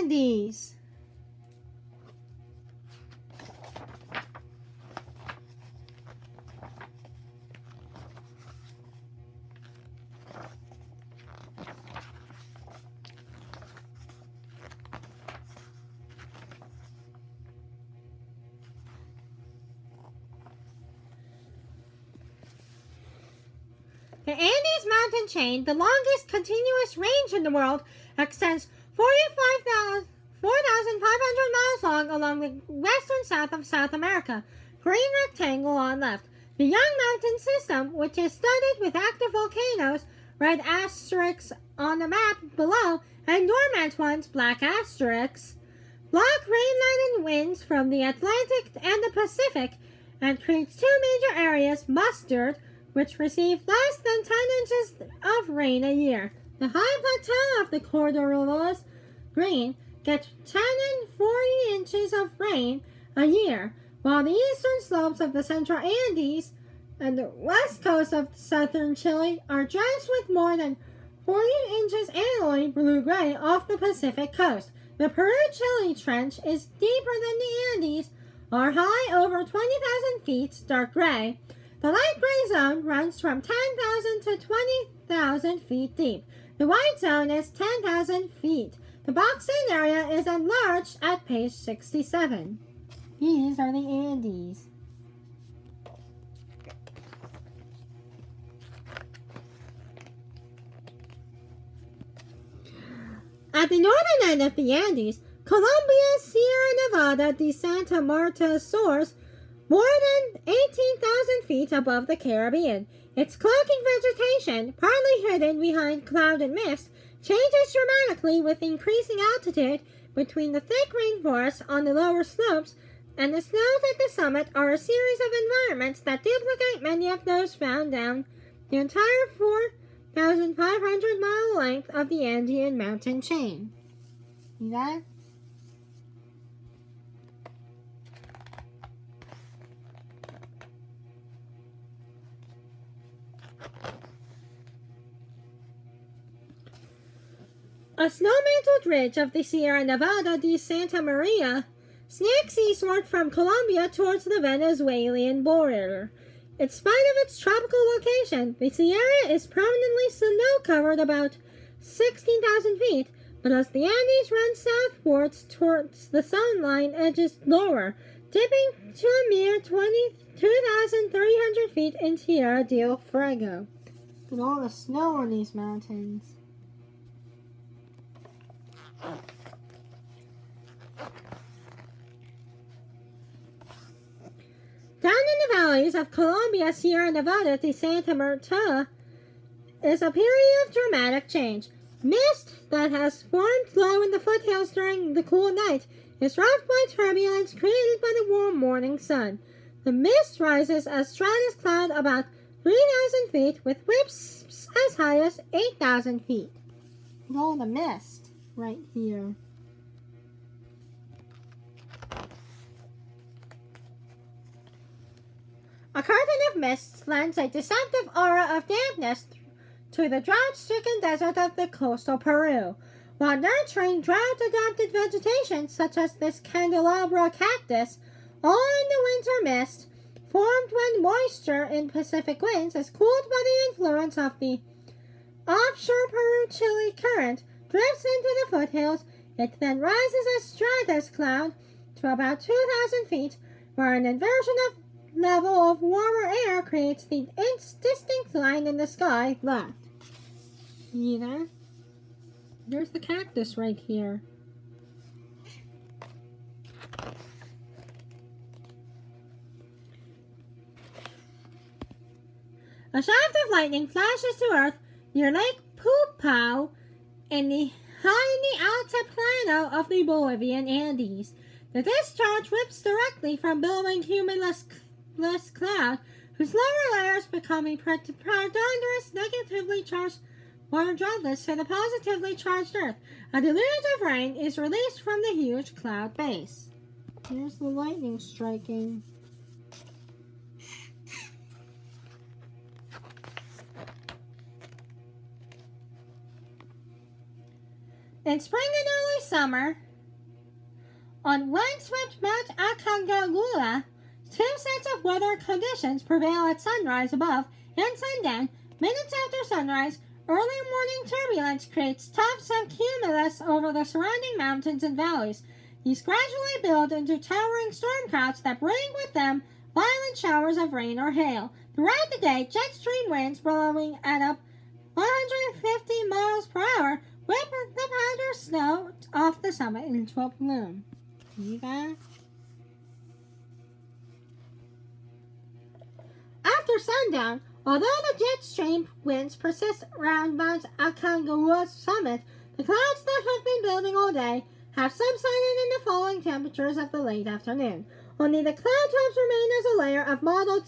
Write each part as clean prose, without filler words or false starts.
Andes. The Andes mountain chain, the longest continuous range in the world, extends 4,500 miles long along the western south of South America. Green rectangle on left. The Young Mountain System, which is studded with active volcanoes, red asterisks on the map below, and dormant ones, black asterisks, block rain-laden winds from the Atlantic and the Pacific, and creates two major areas, mustard, which receive less than 10 inches of rain a year. The high plateau of the Cordilleras, green, gets 10 and 40 inches of rain a year, while the eastern slopes of the central Andes and the west coast of southern Chile are drenched with more than 40 inches annually blue-gray off the Pacific coast. The Peru-Chile Trench is deeper than the Andes, are high over 20,000 feet, dark gray. The light gray zone runs from 10,000 to 20,000 feet deep. The white zone is 10,000 feet. The boxed in area is enlarged at page 67. These are the Andes. At the northern end of the Andes, Colombia's Sierra Nevada de Santa Marta soars more than 18,000 feet above the Caribbean. Its cloaking vegetation, partly hidden behind cloud and mist, changes dramatically with increasing altitude. Between the thick rainforests on the lower slopes and the snows at the summit are a series of environments that duplicate many of those found down the entire 4,500-mile length of the Andean mountain chain. See that? A snow-mantled ridge of the Sierra Nevada de Santa Maria snakes eastward from Colombia towards the Venezuelan border. In spite of its tropical location, the Sierra is permanently snow-covered about 16,000 feet, but as the Andes run southwards towards the sunline edges lower, dipping to a mere 2,300 feet in Tierra del Fuego. Look at all the snow on these mountains. Down in the valleys of Colombia's Sierra Nevada de Santa Marta is a period of dramatic change. Mist that has formed low in the foothills during the cool night is roughed by turbulence created by the warm morning sun. The mist rises as stratus cloud about 3,000 feet with whips as high as 8,000 feet. Look at all the mist right here. A curtain of mist lends a deceptive aura of dampness to the drought-stricken desert of the coastal Peru, while nurturing drought-adapted vegetation such as this candelabra cactus, all in the winter mist, formed when moisture in Pacific winds is cooled by the influence of the offshore Peru-Chile current, drifts into the foothills. It then rises as stratus cloud to about 2,000 feet, where an inversion of level of warmer air creates the indistinct line in the sky left. See there? There's the cactus right here. A shaft of lightning flashes to earth near Lake Pupao in the altiplano of the Bolivian Andes. The discharge rips directly from billowing cumulus cloud, whose lower layers become a preponderous negatively charged water droplets to the positively charged earth. A deluge of rain is released from the huge cloud base. Here's the lightning striking. In spring and early summer, On windswept Mount Aconcagua, two sets of weather conditions prevail at sunrise above and sundown. Minutes after sunrise, early morning turbulence creates tufts of cumulus over the surrounding mountains and valleys. These gradually build into towering storm clouds that bring with them violent showers of rain or hail. Throughout the day, jet stream winds blowing at up 150 miles per hour whip the powder snow off the summit into a plume. See that? After sundown, although the jet stream winds persist around Mount Aconcagua's summit, the clouds that have been building all day have subsided in the falling temperatures of the late afternoon. Only the cloud tops remain as a layer of mottled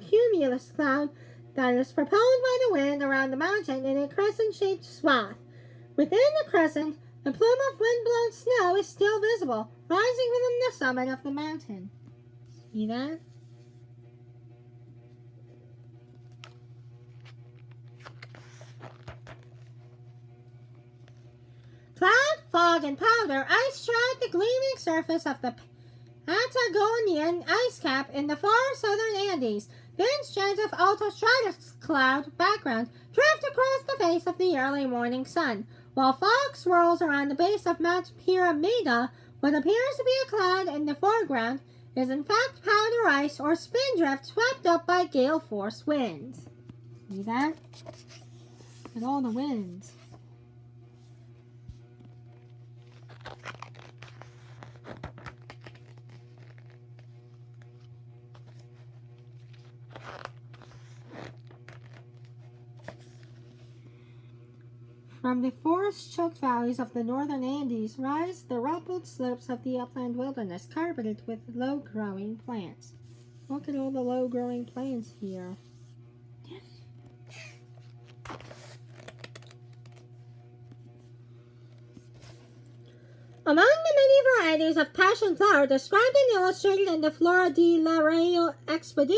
cumulus cloud that is propelled by the wind around the mountain in a crescent-shaped swath. Within the crescent, the plume of wind-blown snow is still visible, rising from the summit of the mountain. See that? Cloud, fog, and powder ice shroud the gleaming surface of the Patagonian ice cap in the far southern Andes. Thin strands of altostratus cloud background drift across the face of the early morning sun, while fog swirls around the base of Mount Pyramida. What appears to be a cloud in the foreground is in fact powder ice or spindrift swept up by gale force winds. See that? And all the winds. From the forest-choked valleys of the northern Andes rise the rumpled slopes of the upland wilderness, carpeted with low-growing plants. Look at all the low-growing plants here. Among the many varieties of passion flower described and illustrated in the Flora de la Rayo expedition,